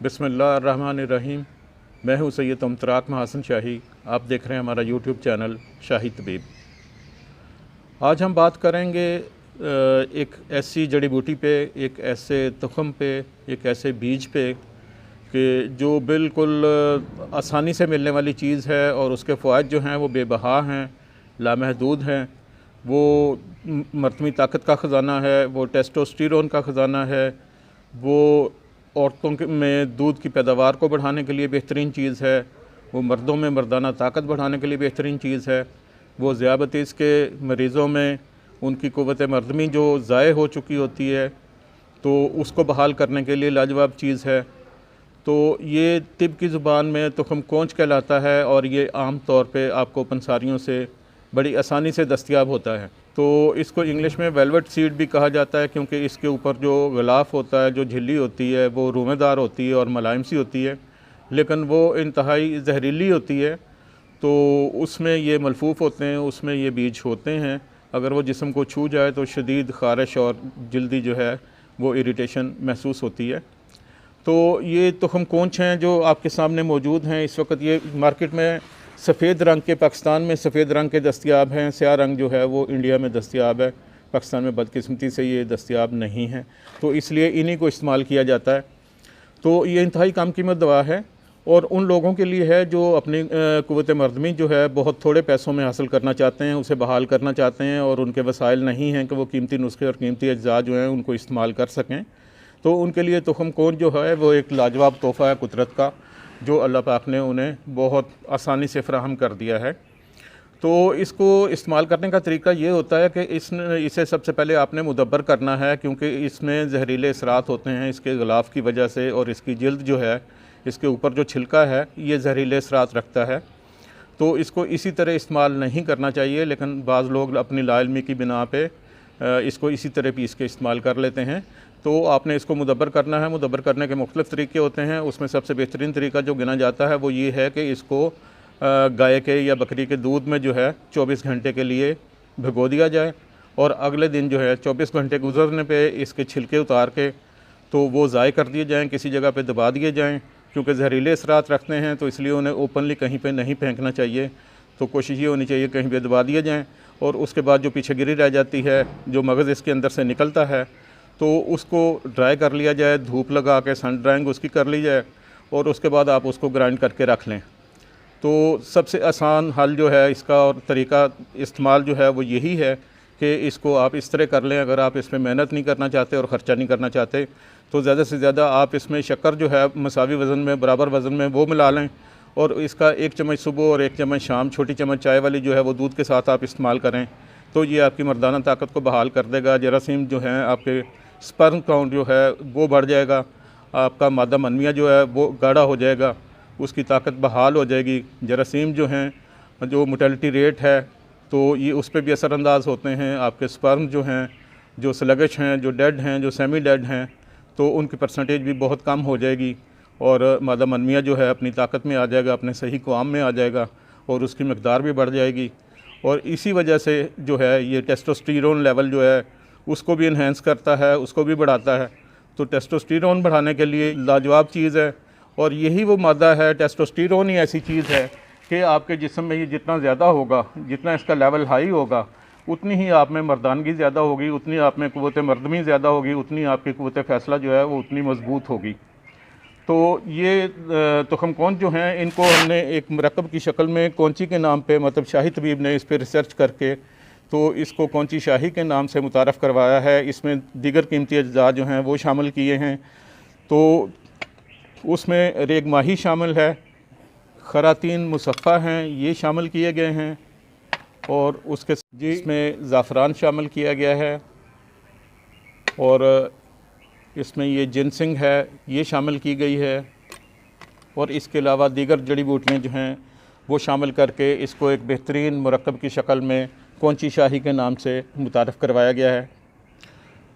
बिस्मिल्लाहिर्रहमानिर्रहीम। मैं हूं सैयद मुमतराक महासन शाही। आप देख रहे हैं हमारा यूट्यूब चैनल शाही तबीब। आज हम बात करेंगे एक ऐसी जड़ी बूटी पे, एक ऐसे तुख़म पे, एक ऐसे बीज पे कि जो बिल्कुल आसानी से मिलने वाली चीज़ है और उसके फ़वाइद जो हैं वो बेबहा हैं, लामहदूद हैं। वो मर्दमी ताकत का ख़जाना है, वो टेस्टोस्टेरोन का ख़जाना है, वो औरतों में दूध की पैदावार को बढ़ाने के लिए बेहतरीन चीज़ है, वो मर्दों में मर्दाना ताकत बढ़ाने के लिए बेहतरीन चीज़ है, वो ज़ियाबतीस के मरीज़ों में उनकी क़ुव्वत मर्दमी जो ज़ाय हो चुकी होती है तो उसको बहाल करने के लिए लाजवाब चीज़ है। तो ये तिब की ज़ुबान में तुख़म कोंच कहलाता है और ये आम तौर पे आपको पंसारियों से बड़ी आसानी से दस्तयाब होता है। तो इसको इंग्लिश में वेलवेट सीड भी कहा जाता है, क्योंकि इसके ऊपर जो ग़िलाफ़ होता है, जो झिल्ली होती है, वो रूमेदार होती है और मुलायम सी होती है, लेकिन वो इंतहाई जहरीली होती है। तो उसमें ये मलफूफ़ होते हैं, उसमें ये बीज होते हैं। अगर वो जिस्म को छू जाए तो शदीद ख़ारिश और जल्दी जो है वो इरिटेशन महसूस होती है। तो ये तुख़म कोंच हैं जो आपके सामने मौजूद हैं इस वक्त। ये मार्केट में सफ़ेद रंग के, पाकिस्तान में सफ़ेद रंग के दस्तयाब हैं। स्याह रंग जो है वो इंडिया में दस्तयाब है, पाकिस्तान में बदकिस्मती से ये दस्तयाब नहीं है, तो इसलिए इन्हीं को इस्तेमाल किया जाता है। तो ये इंतहाई कम कीमत दवा है और उन लोगों के लिए है जो अपनी क़ुव्वत मर्दमी जो है बहुत थोड़े पैसों में हासिल करना चाहते हैं, उसे बहाल करना चाहते हैं और उनके वसाइल नहीं हैं कि वो कीमती नुस्खे और कीमती अज्जा जो हैं उनको इस्तेमाल कर सकें। तो उनके लिए तुख़म कोंच जो है वो एक लाजवाब तोहफ़ा है कुदरत का, जो अल्लाह पाक ने उन्हें बहुत आसानी से फ़राहम कर दिया है। तो इसको इस्तेमाल करने का तरीका ये होता है कि इसे सबसे पहले आपने मुदब्बर करना है, क्योंकि इसमें जहरीले असरात होते हैं इसके ग़िलाफ़ की वजह से, और इसकी जिल्द जो है, इसके ऊपर जो छिलका है, ये जहरीले असरात रखता है। तो इसको इसी तरह इस्तेमाल नहीं करना चाहिए, लेकिन बाज़ लोग अपनी लाइल्मी की बिना पे इसको इसी तरह पीस के इस्तेमाल कर लेते हैं। तो आपने इसको मुदब्बर करना है। मुदब्बर करने के मुख्तलिफ़ तरीके होते हैं, उसमें सबसे बेहतरीन तरीका जो गिना जाता है वो ये है कि इसको गाय के या बकरी के दूध में जो है 24 घंटे के लिए भिगो दिया जाए और अगले दिन जो है 24 घंटे गुजरने पे इसके छिलके उतार के तो वो ज़ाय कर दिए जाएँ, किसी जगह पे दबा दिए जाएँ। क्योंकि जहरीले असरात रखते हैं तो इसलिए उन्हें ओपनली कहीं पे नहीं फेंकना चाहिए। तो कोशिश ये होनी चाहिए कहीं पे दबा दिए जाएँ और उसके बाद जो पीछे गिरी रह जाती है, जो मगज़ इसके अंदर से निकलता है, तो उसको ड्राई कर लिया जाए, धूप लगा के सन ड्राइंग उसकी कर ली जाए और उसके बाद आप उसको ग्राइंड करके रख लें। तो सबसे आसान हल जो है इसका और तरीका इस्तेमाल जो है वो यही है कि इसको आप इस तरह कर लें। अगर आप इसमें मेहनत नहीं करना चाहते और ख़र्चा नहीं करना चाहते तो ज़्यादा से ज़्यादा आप इसमें शक्कर जो है मसावी वज़न में, बराबर वज़न में वो मिला लें और इसका 1 चम्मच सुबह और 1 चम्मच शाम, छोटी चम्मच चाय वाली जो है वो दूध के साथ आप इस्तेमाल करें तो ये आपकी मर्दाना ताकत को बहाल कर देगा। जरासीम जो हैं, आपके स्पर्म काउंट जो है वो बढ़ जाएगा, आपका मादा मनमिया जो है वो गाढ़ा हो जाएगा, उसकी ताकत बहाल हो जाएगी। जरासीम जो हैं, जो मोर्टेलिटी रेट है तो ये उस पर भी असरअंदाज होते हैं। आपके स्पर्म जो हैं, जो स्लगिश हैं, जो डेड हैं, जो सेमी डेड हैं, तो उनकी परसेंटेज भी बहुत कम हो जाएगी और मादा मनमिया जो है अपनी ताकत में आ जाएगा, अपने सही क़वाम में आ जाएगा और उसकी मकदार भी बढ़ जाएगी। और इसी वजह से जो है ये टेस्टोस्टेरोन लेवल जो है उसको भी इन्हेंस करता है, उसको भी बढ़ाता है। तो टेस्टोस्टेरोन बढ़ाने के लिए लाजवाब चीज़ है और यही वो मादा है। टेस्टोस्टेरोन ही ऐसी चीज़ है कि आपके जिस्म में ये जितना ज़्यादा होगा, जितना इसका लेवल हाई होगा, उतनी ही आप में मर्दानगी ज़्यादा होगी, उतनी आप में क़ुव्वत मर्दमी ज़्यादा होगी, उतनी आपकी क़ुव्वत फ़ैसला जो है वो उतनी मज़बूत होगी। तो ये तुख़म कोंच जो हैं इनको हमने एक मरकब की शक्ल में कोंची के नाम पे, मतलब शाही तबीब ने इस पर रिसर्च करके तो इसको कोंची शाही के नाम से मुतारफ़ करवाया है। इसमें दीगर कीमती अज्जा जो हैं वो शामिल किए हैं। तो उसमें रेग माही शामिल है, खरातीन मुसफ़ा हैं, ये शामिल किए गए हैं और उसके इसमें ज़ाफ़रान शामिल किया गया है और इसमें ये जिनसिंग है, ये शामिल की गई है और इसके अलावा दीगर जड़ी बूटियाँ जो हैं वो शामिल करके इसको एक बेहतरीन मरकब की शक्ल में कोंची शाही के नाम से मुतारफ़ करवाया गया है।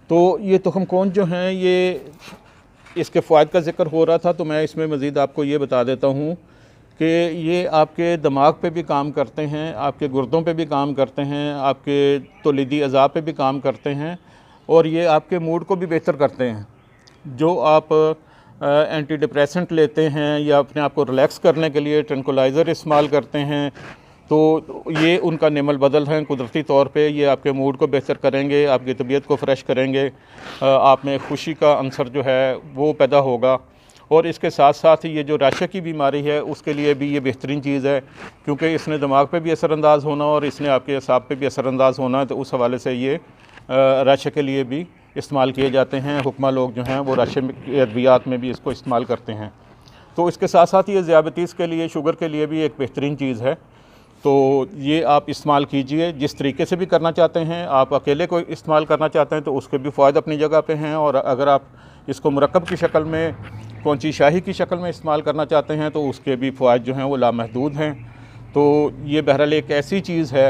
तो ये तुख़म कोंच जो हैं, ये इसके फ़वाइद का ज़िक्र हो रहा था तो मैं इसमें मज़ीद आपको ये बता देता हूँ कि ये आपके दिमाग पे भी काम करते हैं, आपके गुर्दों पे भी काम करते हैं, आपके तौलीदी अज़ा पे भी काम करते हैं और ये आपके मूड को भी बेहतर करते हैं। जो आप एंटी डिप्रेसेंट लेते हैं या अपने आप को रिलैक्स करने के लिए ट्रैंक्विलाइज़र इस्तेमाल करते हैं, तो ये उनका नेमल बदल हैं कुदरती तौर पे। ये आपके मूड को बेहतर करेंगे, आपकी तबीयत को फ़्रेश करेंगे, आप में खुशी का अंसर जो है वो पैदा होगा। और इसके साथ साथ ये जो राशे की बीमारी है उसके लिए भी ये बेहतरीन चीज़ है, क्योंकि इसने दिमाग पे भी असरअंदाज़ होना और इसने आपके असाब पे भी असरअंदाज़ होना है। तो उस हवाले से ये राशे के लिए भी इस्तेमाल किए जाते हैं। हुक्मा लोग जो हैं वो राशे की अद्वियात में भी इसको इस्तेमाल करते हैं। तो इसके साथ साथ ये ज़ियाबतीस के लिए, शुगर के लिए भी एक बेहतरीन चीज़ है। तो ये आप इस्तेमाल कीजिए जिस तरीके से भी करना चाहते हैं। आप अकेले को इस्तेमाल करना चाहते हैं तो उसके भी फ़ायदे अपनी जगह पे हैं, और अगर आप इसको मुरक्कब की शक्ल में, कौंची शाही की शक्ल में इस्तेमाल करना चाहते हैं तो उसके भी फ़ायदे जो हैं वो लामहदूद हैं। तो ये बहरहाल एक ऐसी चीज़ है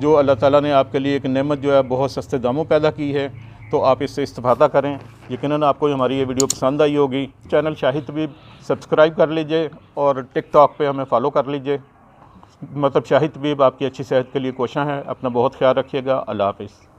जो अल्लाह ताला ने आपके लिए एक नेमत जो है बहुत सस्ते दामों पैदा की है। तो आप इससे इस्तेफ़ादा करें। यकीनन आपको हमारी ये वीडियो पसंद आई होगी। चैनल शाहिद तबीब सब्सक्राइब कर लीजिए और टिकटॉक पे हमें फ़ॉलो कर लीजिए। मतलब शाहिद तबीब आपकी अच्छी सेहत के लिए कोशिश है। अपना बहुत ख्याल रखिएगा। अल्लाह हाफ़िज़।